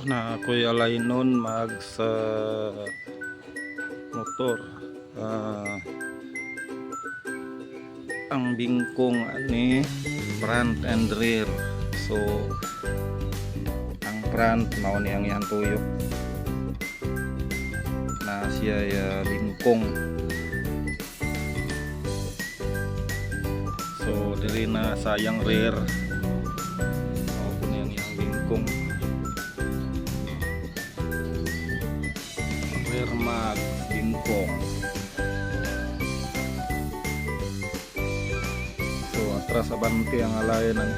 na ako'y alay nun mag sa motor. Ang bingkong ani front and rear. So ang front mao ni ang iyang tuyok na siya bingkong. So diri na sayang rear mao po ni ang iyang bingkong. Rear mag bingkong. So atras abante ang alay ng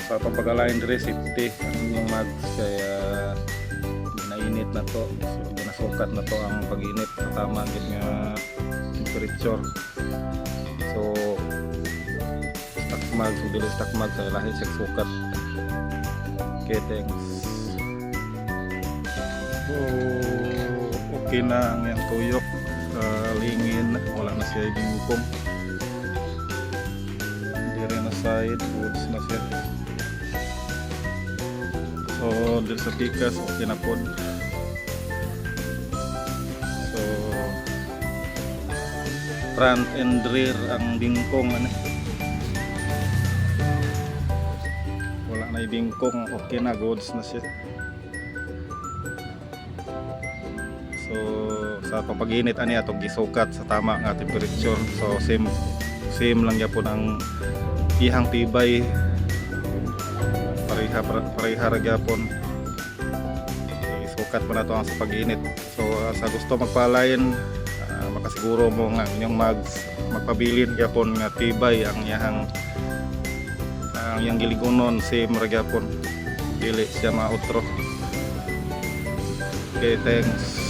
sa pag-align diri safety ang mags kaya ginainit na to, so ginasukat na to ang pag-init sa tama gid nga temperature. So stock mags o dili stock mags ay lahi siya sukat. Okay, thanks. So okay na ang yang tuyok, lingin, wala na siya bingkong. Diri na side woods na siya. So dito sa pikas okay na po. So front and rear ang bingkong ano. Wala na yung bingkong, okay na, goods na siya. So sa pag-init ani atong gisukat sa tama nga temperature. So same lang gyapon ang ihang tibay. Pareha ra gyapon. Isukat pa na to ang sa pag-init. So sa gusto magpalain, makasiguro mo nga inyong magpabilin gyapon nga tibay ang iyang giligunon, same ra gyapon. Dili siya mautro. Okay, thanks.